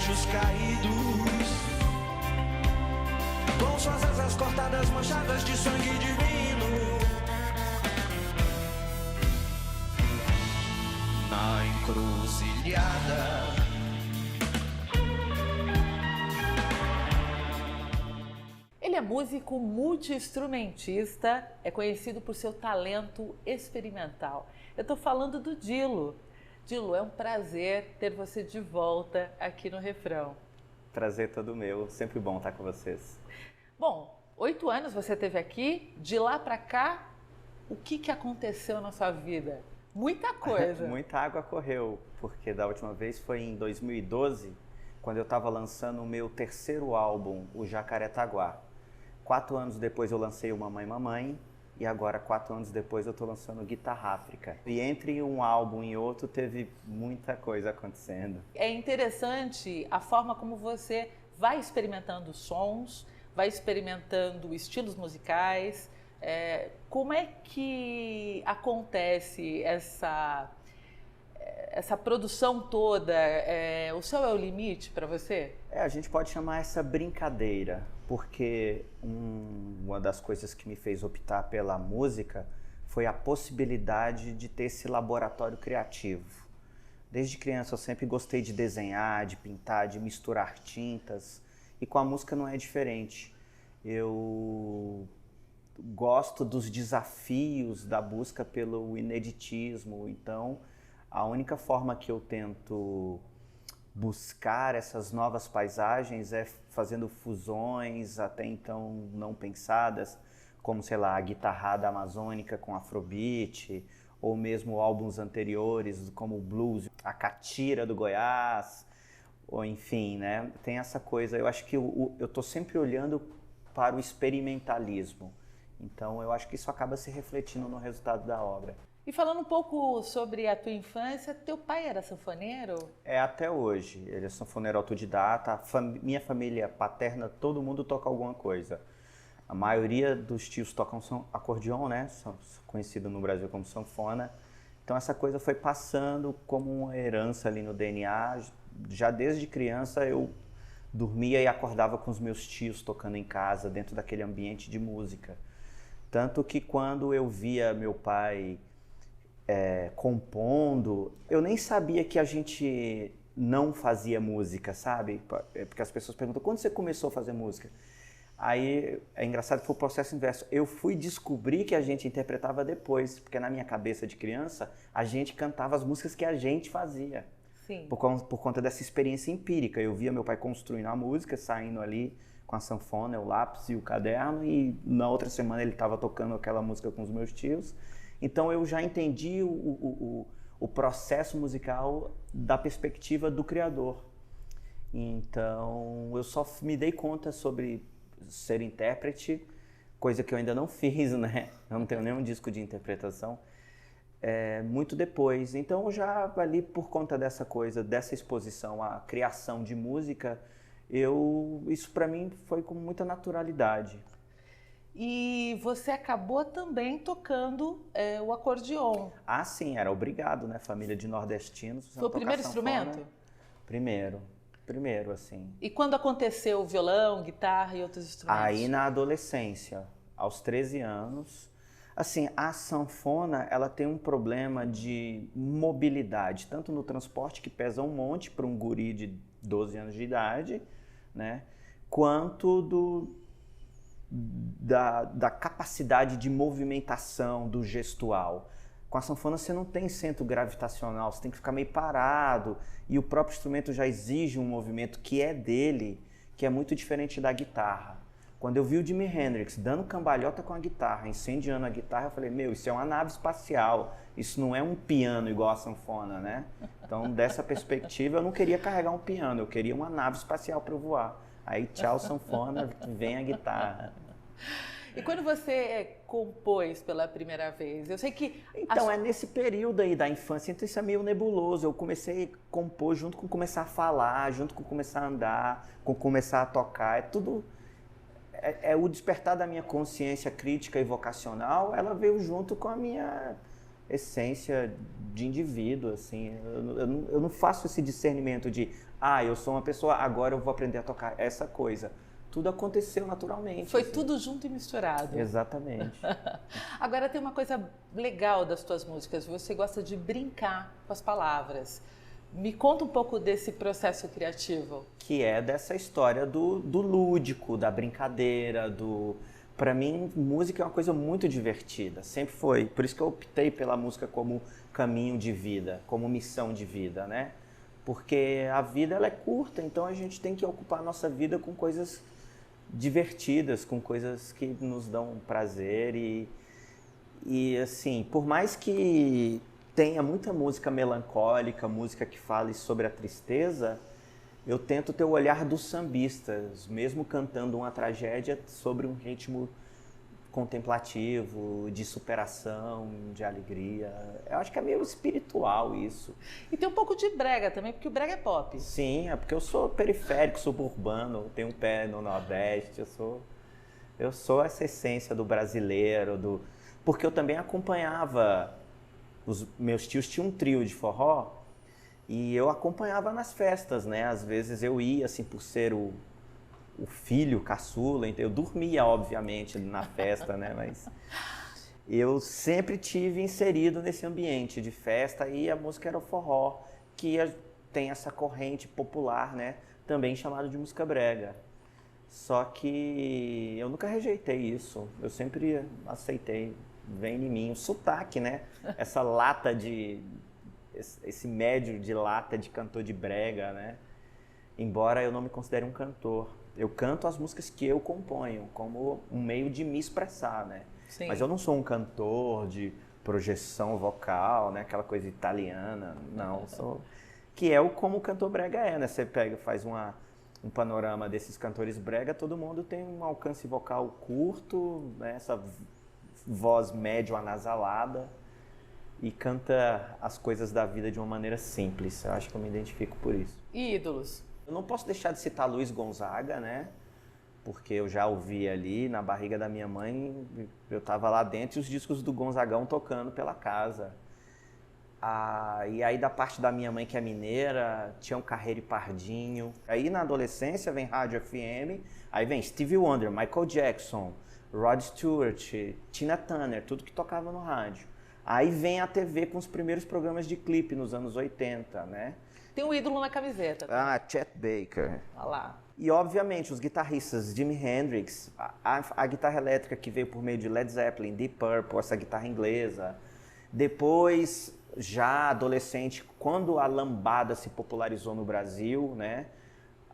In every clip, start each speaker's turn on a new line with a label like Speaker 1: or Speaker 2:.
Speaker 1: anjos caídos, com suas asas cortadas, manchadas de sangue divino. Na encruzilhada,
Speaker 2: ele é músico multi-instrumentista, é conhecido por seu talento experimental. Eu estou falando do Dilo. Dilo, é um prazer ter você de volta aqui no Refrão.
Speaker 3: Prazer todo meu, sempre bom estar com vocês.
Speaker 2: Bom, 8 anos você esteve aqui, de lá para cá, o que aconteceu na sua vida? Muita coisa.
Speaker 3: Muita água correu, porque da última vez foi em 2012, quando eu estava lançando o meu terceiro álbum, o Jacaretaguá. 4 anos depois eu lancei o Mamãe Mamãe, e agora 4 anos depois eu estou lançando Guitarra África. E entre um álbum e outro teve muita coisa acontecendo.
Speaker 2: É interessante a forma como você vai experimentando sons, vai experimentando estilos musicais. Como é que acontece essa produção toda? O céu é o limite para você?
Speaker 3: A gente pode chamar essa brincadeira, porque uma das coisas que me fez optar pela música foi a possibilidade de ter esse laboratório criativo. Desde criança eu sempre gostei de desenhar, de pintar, de misturar tintas, e com a música não é diferente. Eu gosto dos desafios da busca pelo ineditismo, então a única forma que eu tento buscar essas novas paisagens é fazendo fusões até então não pensadas, como, sei lá, a guitarrada amazônica com afrobeat, ou mesmo álbuns anteriores como o blues, a catira do Goiás, ou enfim, né? Tem essa coisa, eu acho que eu tô sempre olhando para o experimentalismo, então eu acho que isso acaba se refletindo no resultado da obra.
Speaker 2: E falando um pouco sobre a tua infância, teu pai era sanfoneiro?
Speaker 3: Até hoje. Ele é sanfoneiro autodidata. Minha família paterna, todo mundo toca alguma coisa. A maioria dos tios tocam acordeon, né? Conhecido no Brasil como sanfona. Então essa coisa foi passando como uma herança ali no DNA. Já desde criança eu dormia e acordava com os meus tios tocando em casa, dentro daquele ambiente de música. Tanto que quando eu via meu pai compondo, eu nem sabia que a gente não fazia música, sabe? Porque as pessoas perguntam, quando você começou a fazer música? Aí é engraçado que foi o processo inverso. Eu fui descobrir que a gente interpretava depois, porque na minha cabeça de criança, a gente cantava as músicas que a gente fazia.
Speaker 2: Sim.
Speaker 3: Por conta dessa experiência empírica. Eu via meu pai construindo a música, saindo ali com a sanfona, o lápis e o caderno, e na outra semana ele estava tocando aquela música com os meus tios. Então eu já entendi o processo musical da perspectiva do criador. Então eu só me dei conta sobre ser intérprete, coisa que eu ainda não fiz, né? Eu não tenho nenhum disco de interpretação, muito depois. Então eu já ali por conta dessa coisa, dessa exposição à criação de música, isso para mim foi com muita naturalidade.
Speaker 2: E você acabou também tocando o acordeon.
Speaker 3: Ah, sim, era obrigado, né? Família de nordestinos.
Speaker 2: Foi o primeiro instrumento?
Speaker 3: Primeiro, assim.
Speaker 2: E quando aconteceu o violão, guitarra e outros instrumentos?
Speaker 3: Aí na adolescência, aos 13 anos. Assim, a sanfona, ela tem um problema de mobilidade, tanto no transporte, que pesa um monte para um guri de 12 anos de idade, né? Quanto da capacidade de movimentação, do gestual. Com a sanfona você não tem centro gravitacional, você tem que ficar meio parado, e o próprio instrumento já exige um movimento que é dele, que é muito diferente da guitarra. Quando eu vi o Jimi Hendrix dando cambalhota com a guitarra, incendiando a guitarra, eu falei, isso é uma nave espacial, isso não é um piano igual a sanfona, né? Então, dessa perspectiva, eu não queria carregar um piano, eu queria uma nave espacial para eu voar. Aí, tchau, sanfona, vem a guitarra.
Speaker 2: E quando você compôs pela primeira vez? Eu sei que...
Speaker 3: Então, é nesse período aí da infância, então isso é meio nebuloso. Eu comecei a compor junto com começar a falar, junto com começar a andar, com começar a tocar. É tudo... o despertar da minha consciência crítica e vocacional, ela veio junto com a minha essência de indivíduo, assim. Eu não faço esse discernimento de, eu sou uma pessoa, agora eu vou aprender a tocar essa coisa. Tudo aconteceu naturalmente.
Speaker 2: Foi
Speaker 3: assim.
Speaker 2: tudo junto e misturado.
Speaker 3: Exatamente.
Speaker 2: Agora tem uma coisa legal das tuas músicas, você gosta de brincar com as palavras. Me conta um pouco desse processo criativo.
Speaker 3: Que é dessa história do lúdico, da brincadeira, Pra mim, música é uma coisa muito divertida, sempre foi. Por isso que eu optei pela música como caminho de vida, como missão de vida, né? Porque a vida ela é curta, então a gente tem que ocupar a nossa vida com coisas divertidas, com coisas que nos dão prazer e assim, por mais que tenha muita música melancólica, música que fale sobre a tristeza, eu tento ter o olhar dos sambistas, mesmo cantando uma tragédia sobre um ritmo contemplativo, de superação, de alegria. Eu acho que é meio espiritual isso.
Speaker 2: E tem um pouco de brega também, porque o brega é pop.
Speaker 3: Sim, é porque eu sou periférico, suburbano, tenho um pé no Nordeste, eu sou essa essência do brasileiro, porque eu também acompanhava, os meus tios tinham um trio de forró, e eu acompanhava nas festas, né? Às vezes eu ia, assim, por ser o filho caçula, então eu dormia, obviamente, na festa, né? Mas eu sempre tive inserido nesse ambiente de festa e a música era o forró, que tem essa corrente popular, né? Também chamada de música brega. Só que eu nunca rejeitei isso, eu sempre aceitei, vem em mim o sotaque, né? Essa lata esse médio de lata de cantor de brega, né? Embora eu não me considere um cantor. Eu canto as músicas que eu componho, como um meio de me expressar, né?
Speaker 2: Sim.
Speaker 3: Mas eu não sou um cantor de projeção vocal, né? Aquela coisa italiana, não. Que é como o cantor brega é, né? Você faz um panorama desses cantores brega, todo mundo tem um alcance vocal curto, né? Essa voz médio anasalada. E canta as coisas da vida de uma maneira simples. Eu acho que eu me identifico por isso.
Speaker 2: E ídolos?
Speaker 3: Eu não posso deixar de citar Luiz Gonzaga, né? Porque eu já ouvi ali na barriga da minha mãe, eu estava lá dentro e os discos do Gonzagão tocando pela casa. E aí da parte da minha mãe, que é mineira, Tião Carreiro e Pardinho. Aí na adolescência vem Rádio FM, aí vem Stevie Wonder, Michael Jackson, Rod Stewart, Tina Turner, tudo que tocava no rádio. Aí vem a TV com os primeiros programas de clipe nos anos 80, né?
Speaker 2: Tem um ídolo na camiseta.
Speaker 3: Chet Baker.
Speaker 2: Olha lá.
Speaker 3: E, obviamente, os guitarristas Jimi Hendrix, a guitarra elétrica que veio por meio de Led Zeppelin, Deep Purple, essa guitarra inglesa. Depois, já adolescente, quando a lambada se popularizou no Brasil, né?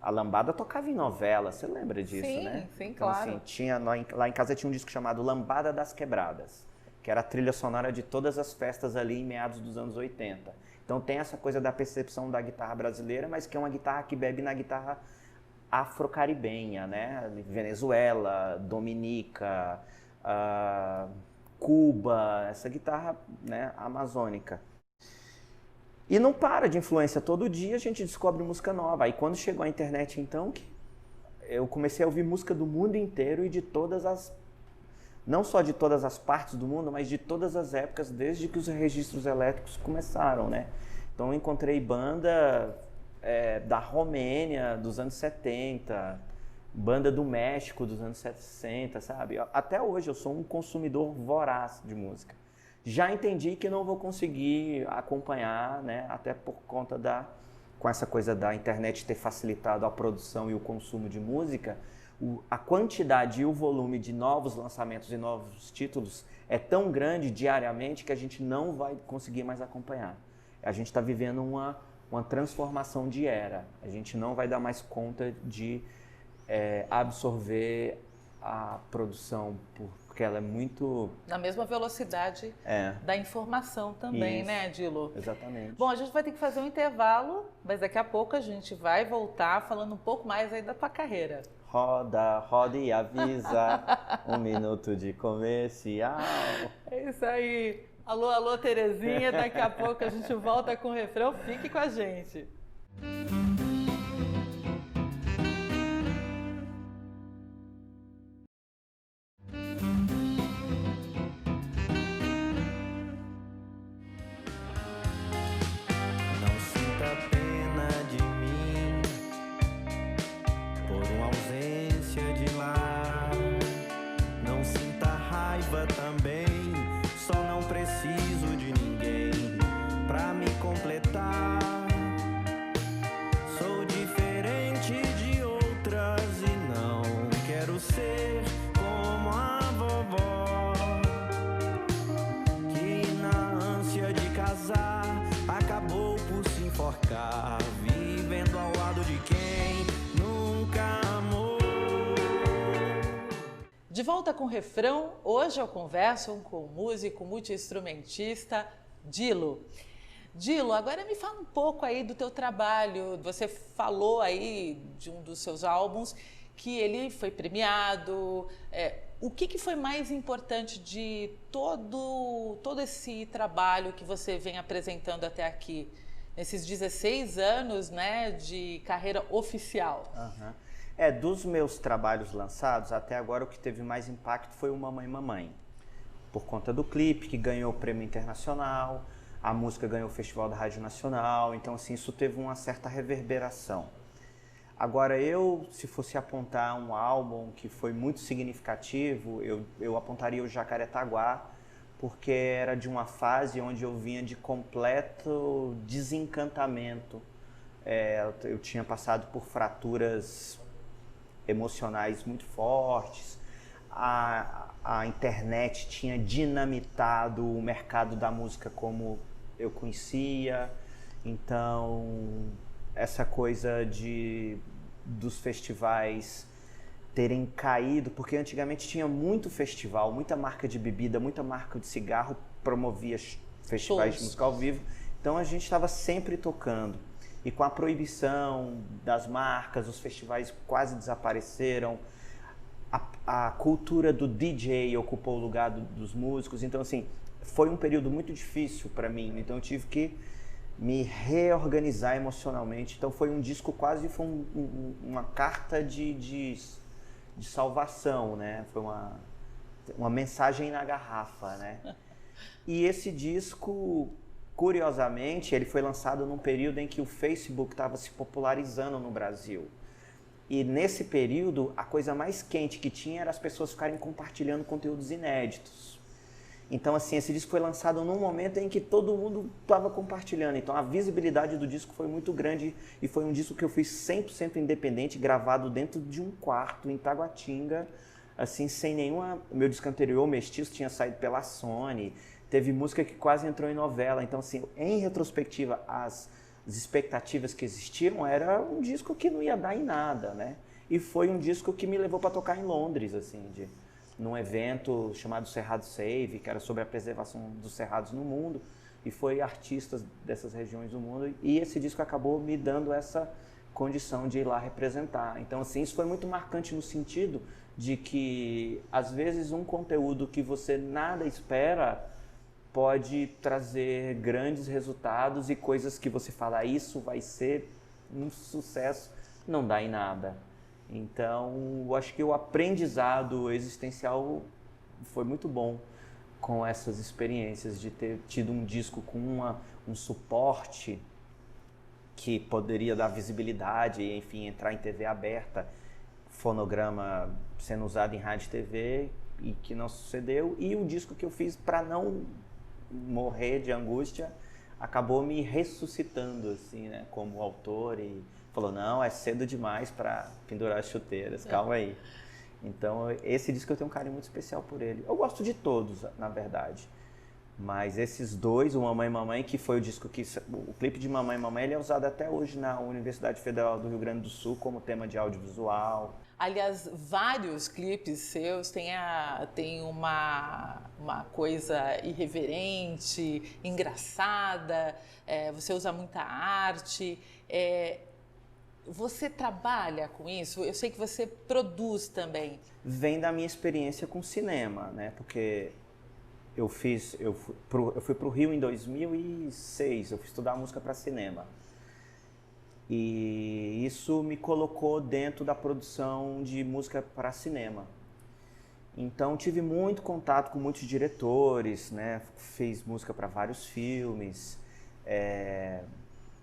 Speaker 3: A lambada tocava em novela, você lembra disso,
Speaker 2: sim,
Speaker 3: né?
Speaker 2: Sim,
Speaker 3: então,
Speaker 2: claro.
Speaker 3: Assim, lá em casa tinha um disco chamado Lambada das Quebradas, que era a trilha sonora de todas as festas ali em meados dos anos 80. Então tem essa coisa da percepção da guitarra brasileira, mas que é uma guitarra que bebe na guitarra afro-caribenha, né? Venezuela, Dominica, Cuba, essa guitarra, né, amazônica. E não para de influência, todo dia a gente descobre música nova. Aí quando chegou a internet, então, eu comecei a ouvir música do mundo inteiro e de todas as... Não só de todas as partes do mundo, mas de todas as épocas, desde que os registros elétricos começaram, né? Então eu encontrei banda da Romênia dos anos 70, banda do México dos anos 60, sabe? Até hoje eu sou um consumidor voraz de música. Já entendi que não vou conseguir acompanhar, né? Até por conta com essa coisa da internet ter facilitado a produção e o consumo de música, a quantidade e o volume de novos lançamentos e novos títulos é tão grande diariamente que a gente não vai conseguir mais acompanhar. A gente está vivendo uma transformação de era. A gente não vai dar mais conta de absorver a produção, porque ela é muito...
Speaker 2: Na mesma velocidade da informação também,
Speaker 3: Isso.
Speaker 2: né, Dilo?
Speaker 3: Exatamente.
Speaker 2: Bom, a gente vai ter que fazer um intervalo, mas daqui a pouco a gente vai voltar falando um pouco mais aí da tua carreira.
Speaker 3: Roda, roda e avisa, 1 minuto de comercial.
Speaker 2: É isso aí. Alô, alô, Terezinha, daqui a pouco a gente volta com o refrão, fique com a gente.
Speaker 1: enforcar, vivendo ao lado de quem nunca amou.
Speaker 2: De volta com o refrão, hoje eu converso com o músico multi-instrumentista Dilo. Dilo, agora me fala um pouco aí do teu trabalho. Você falou aí de um dos seus álbuns que ele foi premiado. O que foi mais importante de todo esse trabalho que você vem apresentando até aqui, nesses 16 anos, né, de carreira oficial?
Speaker 3: Uhum. Dos meus trabalhos lançados, até agora o que teve mais impacto foi o Mamãe Mamãe. Por conta do clipe, que ganhou o prêmio internacional, a música ganhou o Festival da Rádio Nacional, então assim, isso teve uma certa reverberação. Agora se fosse apontar um álbum que foi muito significativo, eu apontaria o Jacarepaguá, porque era de uma fase onde eu vinha de completo desencantamento. Eu tinha passado por fraturas emocionais muito fortes, a internet tinha dinamitado o mercado da música como eu conhecia, então essa coisa dos festivais terem caído, porque antigamente tinha muito festival, muita marca de bebida, muita marca de cigarro promovia festivais de música ao vivo, então a gente estava sempre tocando. E com a proibição das marcas, os festivais quase desapareceram, a cultura do DJ ocupou o lugar dos músicos, então assim, foi um período muito difícil para mim, então eu tive que me reorganizar emocionalmente, então foi um disco quase, foi uma carta de salvação, né? Foi uma mensagem na garrafa, né? E esse disco, curiosamente, ele foi lançado num período em que o Facebook estava se popularizando no Brasil. E nesse período, a coisa mais quente que tinha era as pessoas ficarem compartilhando conteúdos inéditos. Então, assim, esse disco foi lançado num momento em que todo mundo estava compartilhando. Então, a visibilidade do disco foi muito grande e foi um disco que eu fiz 100% independente, gravado dentro de um quarto em Taguatinga, assim, sem nenhuma... Meu disco anterior, Mestiço, tinha saído pela Sony. Teve música que quase entrou em novela. Então, assim, em retrospectiva, as expectativas que existiam era um disco que não ia dar em nada, né? E foi um disco que me levou para tocar em Londres, assim, num evento chamado Cerrado Save, que era sobre a preservação dos cerrados no mundo, e foi artistas dessas regiões do mundo, e esse disco acabou me dando essa condição de ir lá representar. Então, assim, isso foi muito marcante no sentido de que, às vezes, um conteúdo que você nada espera pode trazer grandes resultados e coisas que você fala, isso vai ser um sucesso, não dá em nada. Então, eu acho que o aprendizado existencial foi muito bom com essas experiências de ter tido um disco com um suporte que poderia dar visibilidade, enfim, entrar em TV aberta, fonograma sendo usado em rádio e TV e que não sucedeu, e o disco que eu fiz para não morrer de angústia acabou me ressuscitando, assim, né, como autor, e falou, não, é cedo demais para pendurar as chuteiras, calma aí. Então, esse disco eu tenho um carinho muito especial por ele. Eu gosto de todos, na verdade. Mas esses dois, o Mamãe Mamãe, que foi o disco que... O clipe de Mamãe Mamãe, ele é usado até hoje na Universidade Federal do Rio Grande do Sul como tema de audiovisual.
Speaker 2: Aliás, vários clipes seus têm uma coisa irreverente, engraçada, você usa muita arte. Você trabalha com isso? Eu sei que você produz também.
Speaker 3: Vem da minha experiência com cinema, né? Porque eu fui para o Rio em 2006, eu fui estudar música para cinema. E isso me colocou dentro da produção de música para cinema. Então tive muito contato com muitos diretores, né? Fiz música para vários filmes.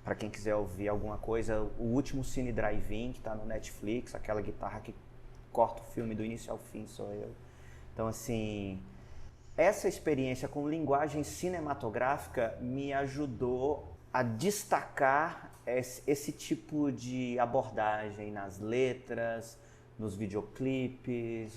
Speaker 3: Para quem quiser ouvir alguma coisa, o último Cine Drive-In, que está no Netflix, aquela guitarra que corta o filme do início ao fim, sou eu. Então, assim, essa experiência com linguagem cinematográfica me ajudou a destacar esse tipo de abordagem nas letras, nos videoclipes,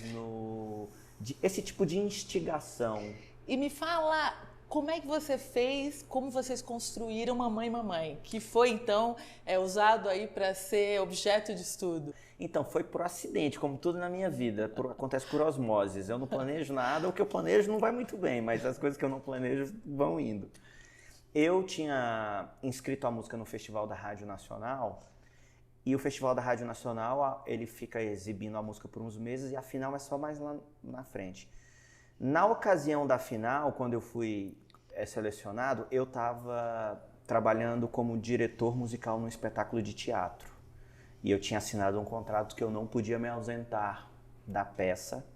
Speaker 3: esse tipo de instigação.
Speaker 2: E me fala como é que você fez, como vocês construíram Mamãe Mamãe, que foi então usado aí para ser objeto de estudo?
Speaker 3: Então, foi por acidente, como tudo na minha vida, acontece por osmose. Eu não planejo nada, o que eu planejo não vai muito bem, mas as coisas que eu não planejo vão indo. Eu tinha inscrito a música no Festival da Rádio Nacional, e o Festival da Rádio Nacional, ele fica exibindo a música por uns meses e a final é só mais lá na frente. Na ocasião da final, quando eu fui selecionado, eu estava trabalhando como diretor musical num espetáculo de teatro. E eu tinha assinado um contrato que eu não podia me ausentar da peça.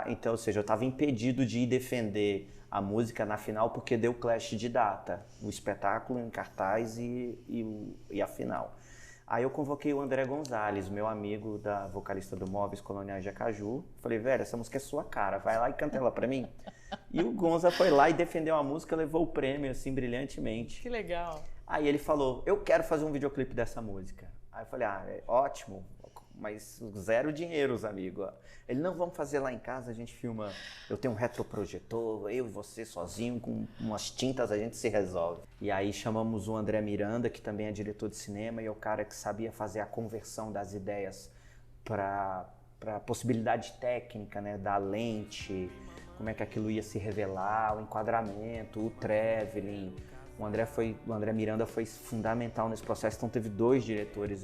Speaker 3: Então, ou seja, eu estava impedido de ir defender a música na final porque deu clash de data. O espetáculo em cartaz e a final. Aí eu convoquei o André Gonzalez, meu amigo vocalista do Móveis Coloniais de Acaju. Falei, velho, essa música é sua cara, vai lá e canta ela pra mim. E o Gonza foi lá e defendeu a música, levou o prêmio, assim, brilhantemente.
Speaker 2: Que legal.
Speaker 3: Aí ele falou, eu quero fazer um videoclipe dessa música. Aí eu falei, ótimo, mas zero dinheiro, amigo. Ele, não, vamos fazer lá em casa, a gente filma, eu tenho um retroprojetor, eu e você sozinho, com umas tintas a gente se resolve. E aí chamamos o André Miranda, que também é diretor de cinema, e é o cara que sabia fazer a conversão das ideias para a possibilidade técnica, né, da lente, como é que aquilo ia se revelar, o enquadramento, o traveling. O André Miranda foi fundamental nesse processo, então teve 2 diretores.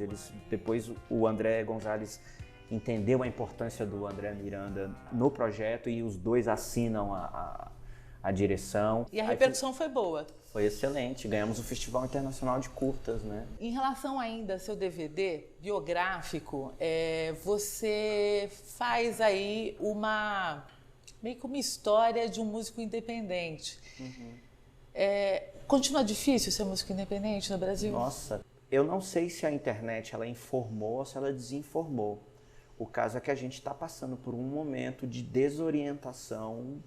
Speaker 3: Depois o André Gonzalez entendeu a importância do André Miranda no projeto e os 2 assinam a direção.
Speaker 2: E a repercussão foi boa?
Speaker 3: Foi excelente, ganhamos o Festival Internacional de Curtas, né?
Speaker 2: Em relação ainda ao seu DVD biográfico, você faz aí meio que uma história de um músico independente. Uhum. Continua difícil ser músico independente no Brasil?
Speaker 3: Nossa, eu não sei se a internet ela informou ou se ela desinformou. O caso é que a gente está passando por um momento de desorientação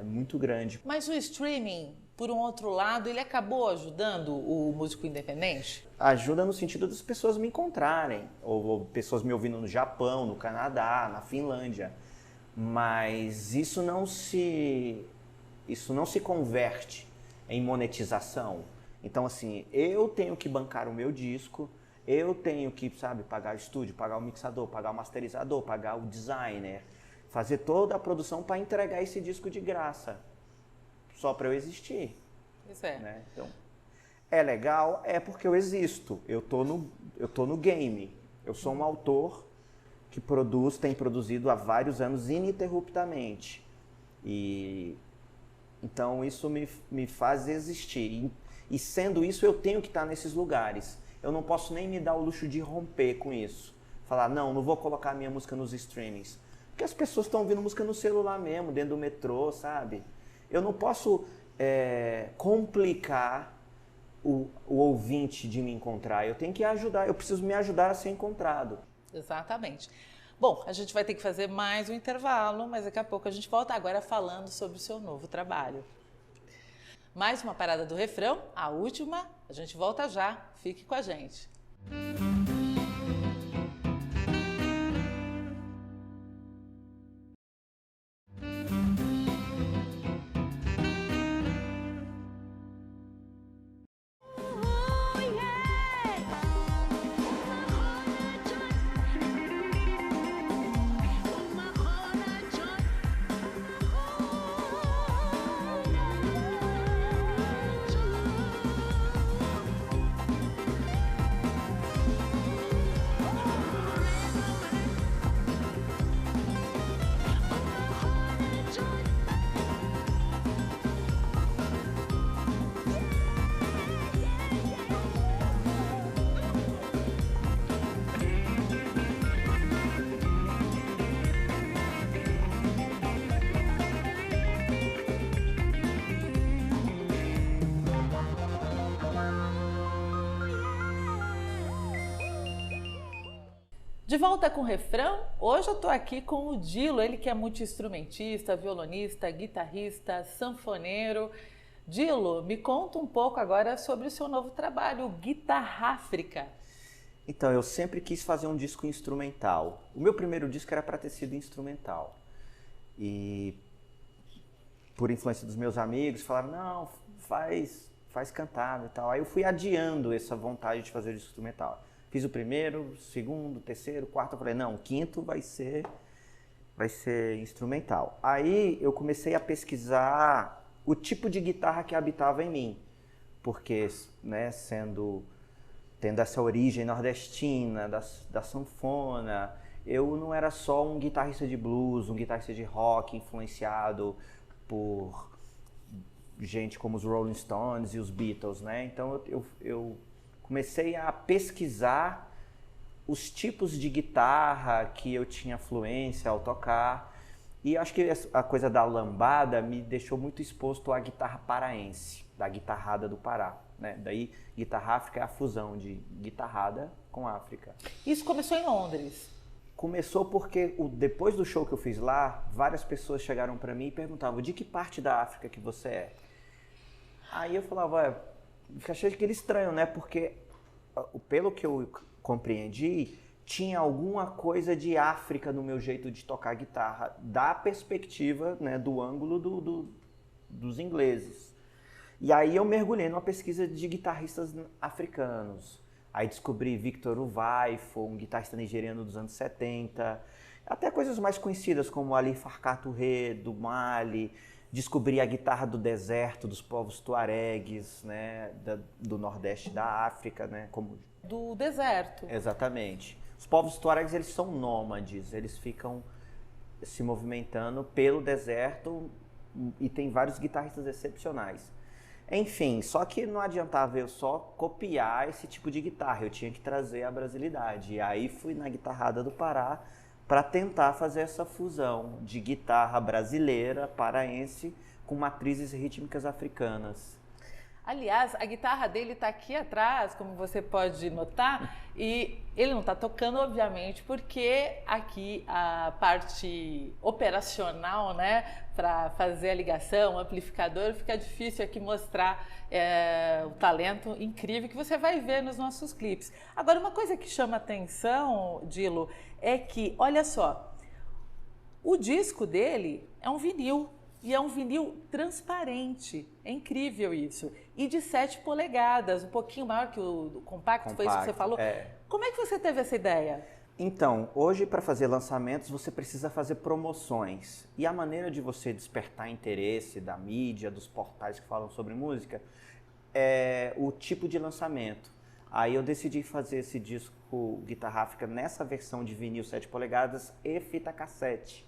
Speaker 3: muito grande.
Speaker 2: Mas o streaming, por um outro lado, ele acabou ajudando o músico independente?
Speaker 3: Ajuda no sentido das pessoas me encontrarem, ou pessoas me ouvindo no Japão, no Canadá, na Finlândia. Mas isso não se converte em monetização. Então, assim, eu tenho que bancar o meu disco, eu tenho que, pagar o estúdio, pagar o mixador, pagar o masterizador, pagar o designer, fazer toda a produção para entregar esse disco de graça, só para eu existir.
Speaker 2: Isso é.
Speaker 3: Né? Então, é legal, porque eu existo, eu tô no game, eu sou um autor que tem produzido há vários anos ininterruptamente. Então isso me faz existir. E sendo isso, eu tenho que estar nesses lugares. Eu não posso nem me dar o luxo de romper com isso. Falar, não vou colocar a minha música nos streamings. Porque as pessoas estão ouvindo música no celular mesmo, dentro do metrô, sabe? Eu não posso complicar o ouvinte de me encontrar. Eu tenho que ajudar, eu preciso me ajudar a ser encontrado.
Speaker 2: Exatamente. Bom, a gente vai ter que fazer mais um intervalo, mas daqui a pouco a gente volta agora falando sobre o seu novo trabalho. Mais uma parada do refrão, a última, a gente volta já. Fique com a gente. De volta com o refrão, hoje eu tô aqui com o Dilo, ele que é multi-instrumentista, violonista, guitarrista, sanfoneiro. Dilo, me conta um pouco agora sobre o seu novo trabalho, Guitarráfrica.
Speaker 3: Então, eu sempre quis fazer um disco instrumental. O meu primeiro disco era para ter sido instrumental. E por influência dos meus amigos, falaram, não, faz cantado e tal. Aí eu fui adiando essa vontade de fazer o disco instrumental. Fiz o primeiro, segundo, terceiro, quarto, eu falei, não, o quinto vai ser instrumental. Aí eu comecei a pesquisar o tipo de guitarra que habitava em mim, porque, né, tendo essa origem nordestina, da sanfona, eu não era só um guitarrista de blues, um guitarrista de rock influenciado por gente como os Rolling Stones e os Beatles, né? Então eu comecei a pesquisar os tipos de guitarra que eu tinha fluência ao tocar, e acho que a coisa da lambada me deixou muito exposto à guitarra paraense, da guitarrada do Pará, né? Daí guitarra África é a fusão de guitarrada com África.
Speaker 2: Isso começou em Londres?
Speaker 3: Começou porque depois do show que eu fiz lá, várias pessoas chegaram para mim e perguntavam, de que parte da África que você é? Aí eu falava, achei aquele estranho, né? Porque pelo que eu compreendi, tinha alguma coisa de África no meu jeito de tocar guitarra, da perspectiva, né, do ângulo dos ingleses. E aí eu mergulhei numa pesquisa de guitarristas africanos. Aí descobri Victor Uvaifo, um guitarrista nigeriano dos anos 70, até coisas mais conhecidas como Ali Farka Touré, do Mali. Descobri a guitarra do deserto, dos povos tuaregues, né, do nordeste da África, né, como...
Speaker 2: Do deserto.
Speaker 3: Exatamente. Os povos tuaregues, eles são nômades, eles ficam se movimentando pelo deserto e tem vários guitarristas excepcionais. Enfim, só que não adiantava eu só copiar esse tipo de guitarra, eu tinha que trazer a brasilidade. E aí fui na Guitarrada do Pará para tentar fazer essa fusão de guitarra brasileira, paraense, com matrizes rítmicas africanas.
Speaker 2: Aliás, a guitarra dele está aqui atrás, como você pode notar, e ele não está tocando, obviamente, porque aqui a parte operacional, né, para fazer a ligação, o amplificador, fica difícil aqui mostrar o talento incrível que você vai ver nos nossos clipes. Agora, uma coisa que chama atenção, Dilo, é que, olha só, o disco dele é um vinil. E é um vinil transparente, é incrível isso. E de 7 polegadas, um pouquinho maior que o compacto, foi isso que você falou?
Speaker 3: É.
Speaker 2: Como é que você teve essa ideia?
Speaker 3: Então, hoje para fazer lançamentos você precisa fazer promoções. E a maneira de você despertar interesse da mídia, dos portais que falam sobre música, é o tipo de lançamento. Aí eu decidi fazer esse disco Guitarra África nessa versão de vinil 7 polegadas e fita cassete.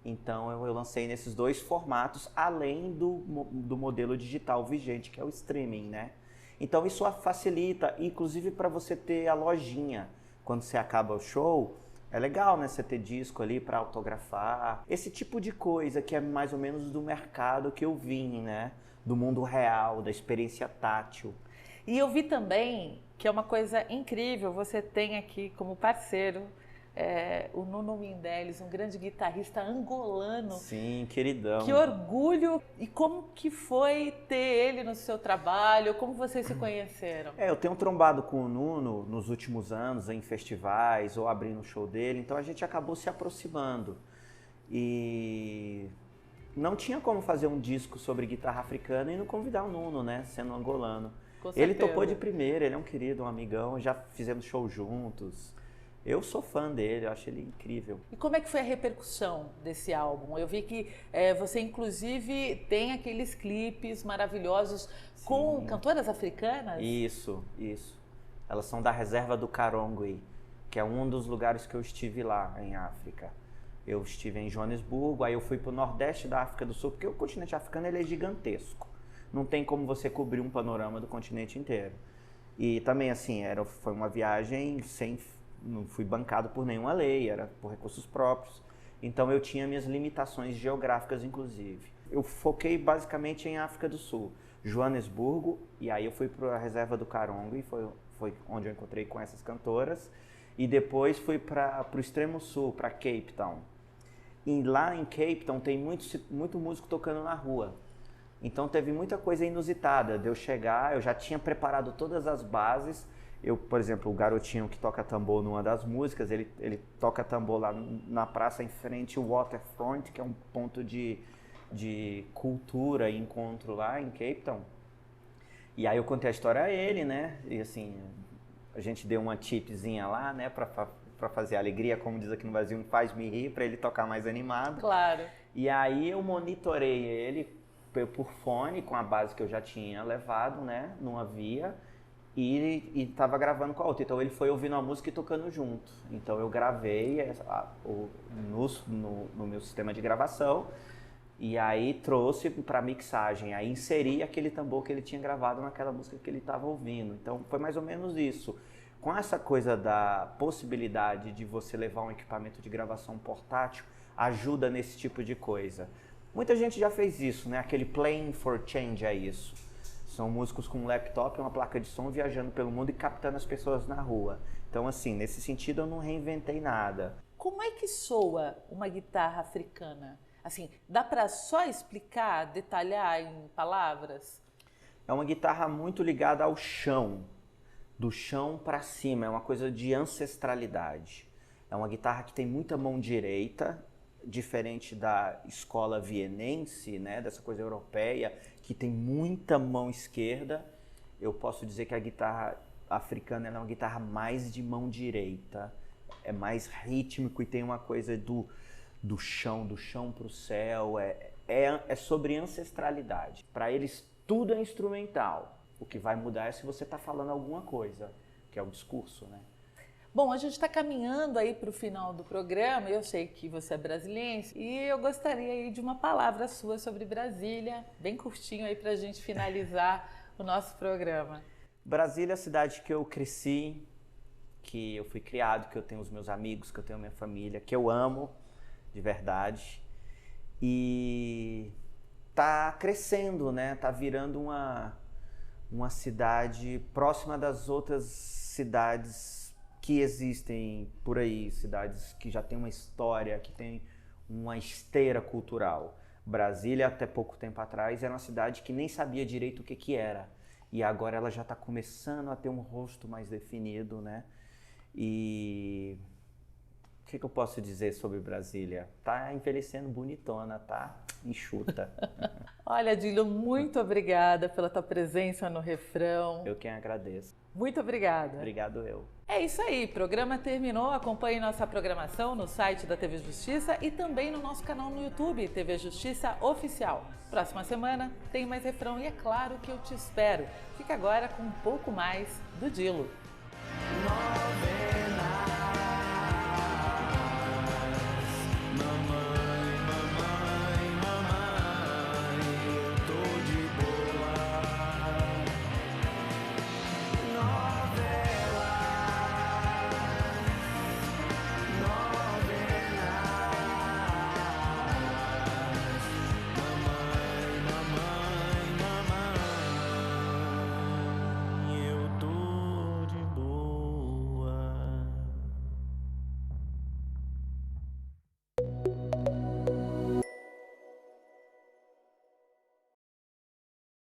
Speaker 3: Então eu lancei nesses dois formatos, além do modelo digital vigente, que é o streaming, né? Então isso facilita, inclusive para você ter a lojinha. Quando você acaba o show, é legal, né? Você ter disco ali para autografar. Esse tipo de coisa que é mais ou menos do mercado que eu vim, né? Do mundo real, da experiência tátil.
Speaker 2: E eu vi também que é uma coisa incrível, você tem aqui como parceiro o Nuno Mindeles, um grande guitarrista angolano.
Speaker 3: Sim, queridão.
Speaker 2: Que orgulho! E como que foi ter ele no seu trabalho? Como vocês se conheceram?
Speaker 3: Eu tenho trombado com o Nuno nos últimos anos, em festivais ou abrindo o show dele, então a gente acabou se aproximando. E não tinha como fazer um disco sobre guitarra africana e não convidar o Nuno, né, sendo angolano. Ele topou de primeira, ele é um querido, um amigão, já fizemos show juntos. Eu sou fã dele, eu acho ele incrível.
Speaker 2: E como é que foi a repercussão desse álbum? Eu vi que você, inclusive, tem aqueles clipes maravilhosos com cantoras africanas?
Speaker 3: Isso. Elas são da reserva do Karongwe, que é um dos lugares que eu estive lá em África. Eu estive em Joanesburgo, aí eu fui para o nordeste da África do Sul, porque o continente africano ele é gigantesco. Não tem como você cobrir um panorama do continente inteiro. E também, assim, foi uma viagem não fui bancado por nenhuma lei, era por recursos próprios. Então eu tinha minhas limitações geográficas, inclusive. Eu foquei basicamente em África do Sul, Joanesburgo, e aí eu fui para a reserva do Karongwe, foi onde eu encontrei com essas cantoras, e depois fui para o extremo sul, para Cape Town. E lá em Cape Town tem muito músico tocando na rua. Então teve muita coisa inusitada de eu chegar, eu já tinha preparado todas as bases. Por exemplo, o garotinho que toca tambor numa das músicas, ele toca tambor lá na praça em frente ao Waterfront, que é um ponto de de cultura e encontro lá em Cape Town. E aí eu contei a história a ele, né? E assim, a gente deu uma tipzinha lá, né? Pra fazer alegria, como diz aqui no Brasil, um faz-me rir, pra ele tocar mais animado.
Speaker 2: Claro.
Speaker 3: E aí eu monitorei ele por fone, com a base que eu já tinha levado, né? Numa via. E tava gravando com a outra. Então ele foi ouvindo a música e tocando junto. Então eu gravei no meu sistema de gravação. E aí trouxe para mixagem, aí inseri aquele tambor que ele tinha gravado naquela música que ele estava ouvindo. Então foi mais ou menos isso. Com essa coisa da possibilidade de você levar um equipamento de gravação portátil, ajuda nesse tipo de coisa. Muita gente já fez isso, né? Aquele Playing for Change é isso. São músicos com um laptop e uma placa de som viajando pelo mundo e captando as pessoas na rua. Então assim, nesse sentido eu não reinventei nada.
Speaker 2: Como é que soa uma guitarra africana? Assim, dá para só explicar, detalhar em palavras?
Speaker 3: É uma guitarra muito ligada ao chão, do chão para cima, é uma coisa de ancestralidade. É uma guitarra que tem muita mão direita, diferente da escola vienense, né, dessa coisa europeia, que tem muita mão esquerda. Eu posso dizer que a guitarra africana é uma guitarra mais de mão direita, é mais rítmico e tem uma coisa do chão para o céu, é sobre ancestralidade. Para eles tudo é instrumental. O que vai mudar é se você está falando alguma coisa, que é o discurso, né?
Speaker 2: Bom, a gente está caminhando aí para o final do programa. Eu sei que você é brasiliense e eu gostaria aí de uma palavra sua sobre Brasília, bem curtinho aí para a gente finalizar o nosso programa.
Speaker 3: Brasília é a cidade que eu cresci, que eu fui criado, que eu tenho os meus amigos, que eu tenho a minha família, que eu amo de verdade, e tá crescendo, né? Tá virando uma cidade próxima das outras cidades que existem por aí, cidades que já têm uma história, que tem uma esteira cultural. Brasília, até pouco tempo atrás, era uma cidade que nem sabia direito o que era, e agora ela já está começando a ter um rosto mais definido, né? E o que eu posso dizer sobre Brasília? Tá envelhecendo bonitona, tá enxuta.
Speaker 2: Olha, Adílio, muito obrigada pela tua presença no Refrão.
Speaker 3: Eu quem agradeço.
Speaker 2: Muito obrigada.
Speaker 3: Obrigado eu.
Speaker 2: É isso aí, o programa terminou. Acompanhe nossa programação no site da TV Justiça e também no nosso canal no YouTube, TV Justiça Oficial. Próxima semana tem mais Refrão e é claro que eu te espero. Fica agora com um pouco mais do Dilo.